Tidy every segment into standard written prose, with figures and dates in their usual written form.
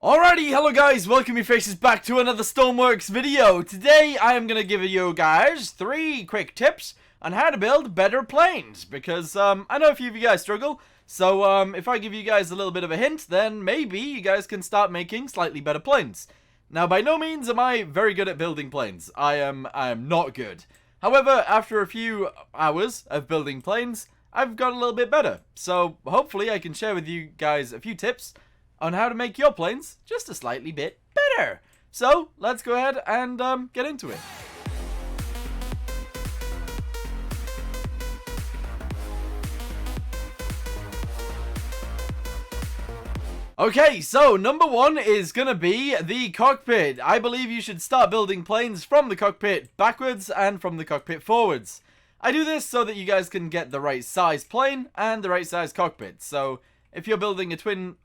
Alrighty, hello guys, welcome your faces back to another Stormworks video. Today I am going to give you guys 3 quick tips on how to build better planes. Because I know a few of you guys struggle, so if I give you guys a little bit of a hint, then maybe you guys can start making slightly better planes. Now by no means am I very good at building planes, I am not good. However, after a few hours of building planes, I've got a little bit better. So hopefully I can share with you guys a few tips on how to make your planes just a slightly bit better. So let's go ahead and get into it. Okay, so number 1 is gonna be the cockpit. I believe you should start building planes from the cockpit backwards and from the cockpit forwards. I do this so that you guys can get the right size plane and the right size cockpit. So if you're building a twin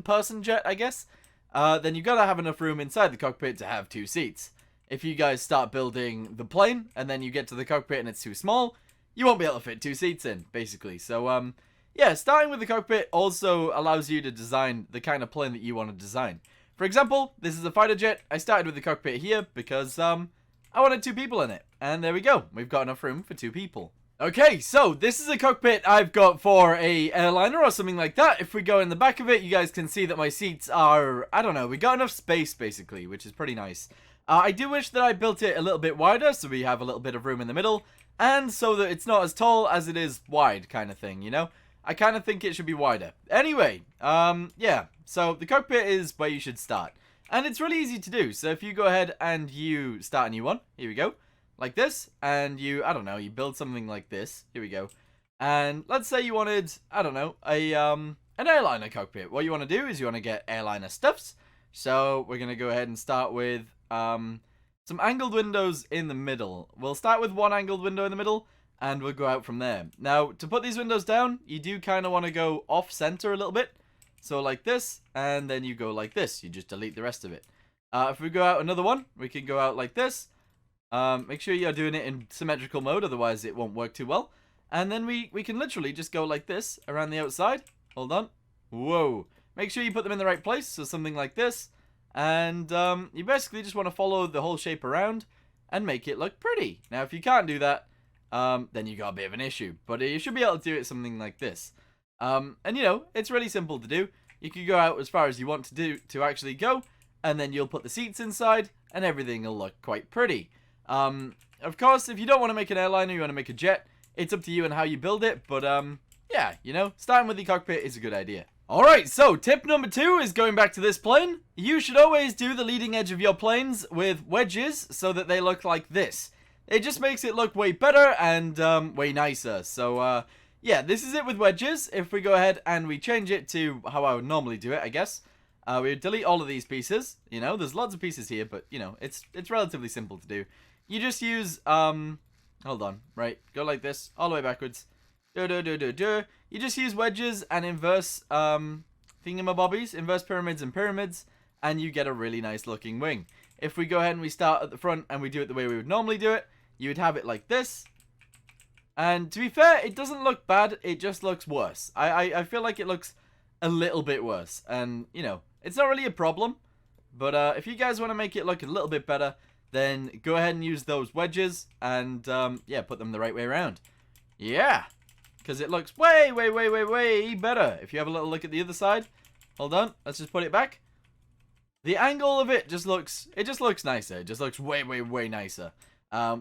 person jet, I guess, then you've got to have enough room inside the cockpit to have 2 seats. If you guys start building the plane and then you get to the cockpit and it's too small, you won't be able to fit 2 seats in, basically. So, yeah, starting with the cockpit also allows you to design the kind of plane that you want to design. For example, this is a fighter jet. I started with the cockpit here because I wanted 2 people in it. And there we go. We've got enough room for 2 people. Okay, so this is a cockpit I've got for a airliner or something like that. If we go in the back of it, you guys can see that my seats are, I don't know, we got enough space basically, which is pretty nice. I do wish that I built it a little bit wider so we have a little bit of room in the middle, and so that it's not as tall as it is wide kind of thing, you know? I kind of think it should be wider. Anyway, yeah, so the cockpit is where you should start. And it's really easy to do, so if you go ahead and you start a new one, here we go. Like this, and you, I don't know, you build something like this. Here we go. And let's say you wanted, I don't know, an airliner cockpit. What you want to do is you want to get airliner stuffs. So we're going to go ahead and start with some angled windows in the middle. We'll start with 1 angled window in the middle, and we'll go out from there. Now, to put these windows down, you do kind of want to go off-center a little bit. So like this, and then you go like this. You just delete the rest of it. If we go out another one, we can go out like this. Make sure you're doing it in symmetrical mode, otherwise it won't work too well. And then we can literally just go like this around the outside. Hold on. Whoa. Make sure you put them in the right place, so something like this. And you basically just want to follow the whole shape around and make it look pretty. Now, if you can't do that, then you got a bit of an issue. But you should be able to do it something like this. And you know, it's really simple to do. You can go out as far as you want to actually go, and then you'll put the seats inside, and everything will look quite pretty. Of course, if you don't want to make an airliner, you want to make a jet, it's up to you and how you build it, but, yeah, you know, starting with the cockpit is a good idea. Alright, so tip number 2 is going back to this plane. You should always do the leading edge of your planes with wedges so that they look like this. It just makes it look way better and, way nicer. So, yeah, this is it with wedges. If we go ahead and we change it to how I would normally do it, I guess, we would delete all of these pieces. You know, there's lots of pieces here, but, you know, it's relatively simple to do. You just use, hold on, right, go like this, all the way backwards, You just use wedges and inverse, thingamabobbies, inverse pyramids and pyramids, and you get a really nice looking wing. If we go ahead and we start at the front and we do it the way we would normally do it, you would have it like this. And to be fair, it doesn't look bad, it just looks worse. I feel like it looks a little bit worse, and, you know, it's not really a problem, but, if you guys want to make it look a little bit better, then go ahead and use those wedges and, yeah, put them the right way around. Yeah, because it looks way better. If you have a little look at the other side, hold on, let's just put it back. The angle of it just looks nicer. It just looks way nicer,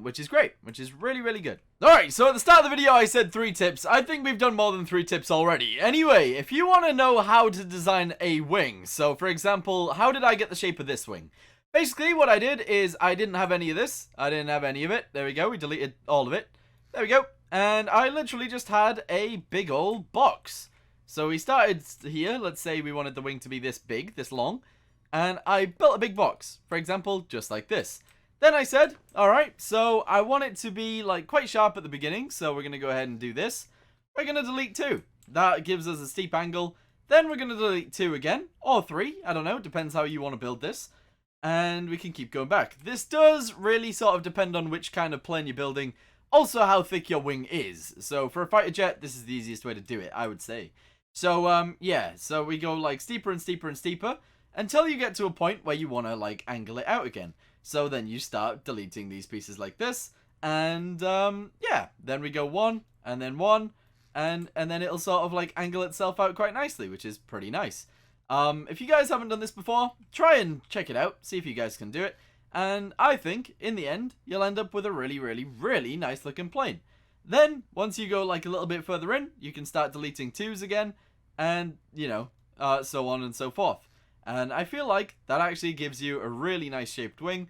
which is great, which is really good. Alright, so at the start of the video I said 3 tips. I think we've done more than 3 tips already. Anyway, if you want to know how to design a wing, so for example, how did I get the shape of this wing? Basically, what I did is I didn't have any of this. I didn't have any of it. There we go. We deleted all of it. There we go. And I literally just had a big old box. So we started here. Let's say we wanted the wing to be this big, this long. And I built a big box. For example, just like this. Then I said, alright, so I want it to be like quite sharp at the beginning. So we're going to go ahead and do this. We're going to delete 2. That gives us a steep angle. Then we're going to delete 2 again. Or 3. I don't know. Depends how you want to build this. And we can keep going back. This does really sort of depend on which kind of plane you're building. Also, how thick your wing is. So, for a fighter jet, this is the easiest way to do it, I would say. So, yeah. So, we go, like, steeper and steeper and steeper. until you get to a point where you want to, like, angle it out again. So then you start deleting these pieces like this, and, yeah, then we go 1, and then 1, and then it'll sort of, like, angle itself out quite nicely, which is pretty nice. If you guys haven't done this before, try and check it out, see if you guys can do it, and I think, in the end, you'll end up with a really, really, really nice looking plane. Then, once you go, like, a little bit further in, you can start deleting 2s again, and, you know, so on and so forth. And I feel like that actually gives you a really nice shaped wing,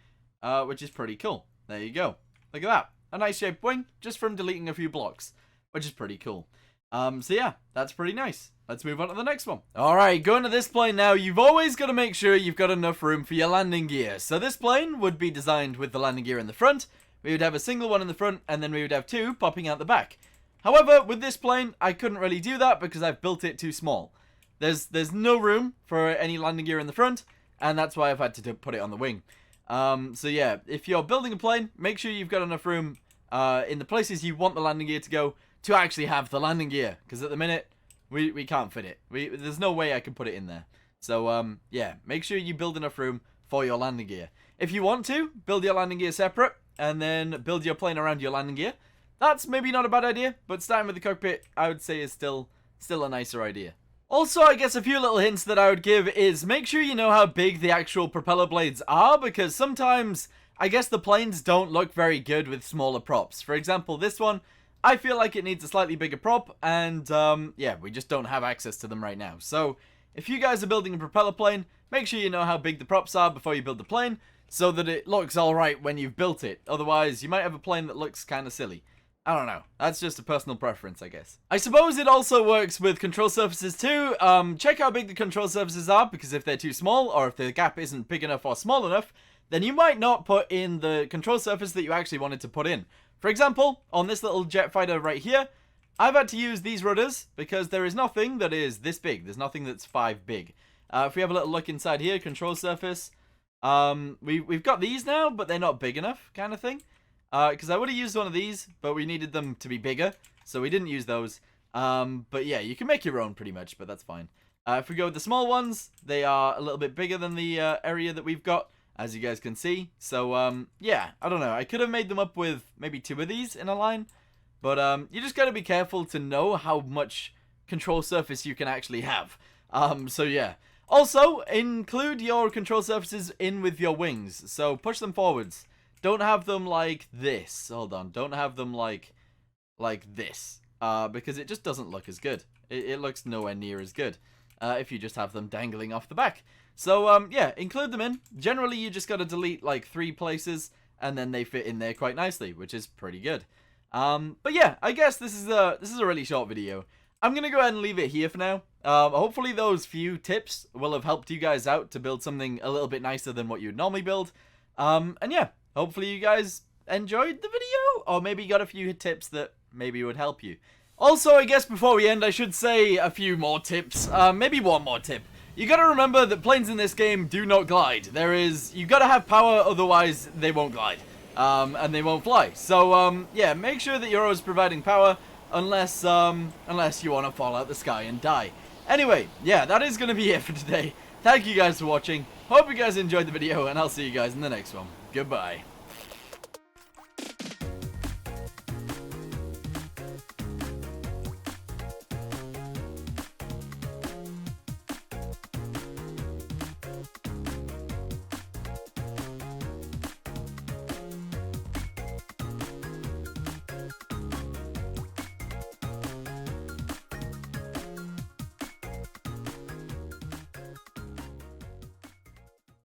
which is pretty cool. There you go. Look at that. A nice shaped wing, just from deleting a few blocks, which is pretty cool. So yeah, that's pretty nice. Let's move on to the next one. Alright, going to this plane now, you've always got to make sure you've got enough room for your landing gear. So this plane would be designed with the landing gear in the front. We would have a single one in the front, and then we would have 2 popping out the back. However, with this plane, I couldn't really do that because I've built it too small. There's no room for any landing gear in the front, and that's why I've had to put it on the wing. So yeah, if you're building a plane, make sure you've got enough room in the places you want the landing gear to go to actually have the landing gear, because at the minute, we can't fit it. There's no way I can put it in there. So, yeah, make sure you build enough room for your landing gear. If you want to, build your landing gear separate, and then build your plane around your landing gear. That's maybe not a bad idea, but starting with the cockpit, I would say is still a nicer idea. Also, I guess a few little hints that I would give is make sure you know how big the actual propeller blades are, because sometimes, I guess the planes don't look very good with smaller props. For example, this one, I feel like it needs a slightly bigger prop, and yeah, we just don't have access to them right now. So, if you guys are building a propeller plane, make sure you know how big the props are before you build the plane, so that it looks alright when you've built it. Otherwise, you might have a plane that looks kind of silly. I don't know. That's just a personal preference, I guess. I suppose it also works with control surfaces too. Check how big the control surfaces are, because if they're too small, or if the gap isn't big enough or small enough, then you might not put in the control surface that you actually wanted to put in. For example, on this little jet fighter right here, I've had to use these rudders because there is nothing that is this big. There's nothing that's 5 big. If we have a little look inside here, control surface, we've got these now, but they're not big enough, kind of thing. Because I would have used one of these, but we needed them to be bigger, so we didn't use those. But yeah, you can make your own pretty much, but that's fine. If we go with the small ones, they are a little bit bigger than the area that we've got, as you guys can see. So, yeah, I don't know. I could have made them up with maybe 2 of these in a line, but you just got to be careful to know how much control surface you can actually have. So yeah. Also, include your control surfaces in with your wings, so push them forwards. Don't have them like this. Hold on. Don't have them like this. Because it just doesn't look as good. It looks nowhere near as good. If you just have them dangling off the back. So, yeah, include them in. Generally, you just got to delete like 3 places, and then they fit in there quite nicely, which is pretty good. But yeah, I guess this is a really short video. I'm gonna go ahead and leave it here for now. Hopefully those few tips will have helped you guys out to build something a little bit nicer than what you'd normally build. And yeah. Hopefully you guys enjoyed the video, or maybe got a few tips that maybe would help you. Also, I guess before we end, I should say a few more tips. Maybe one more tip. You gotta remember that planes in this game do not glide. You gotta have power, otherwise they won't glide. And they won't fly. So, yeah, make sure that you're always providing power, unless you want to fall out the sky and die. Anyway, yeah, that is gonna be it for today. Thank you guys for watching. Hope you guys enjoyed the video, and I'll see you guys in the next one. Goodbye.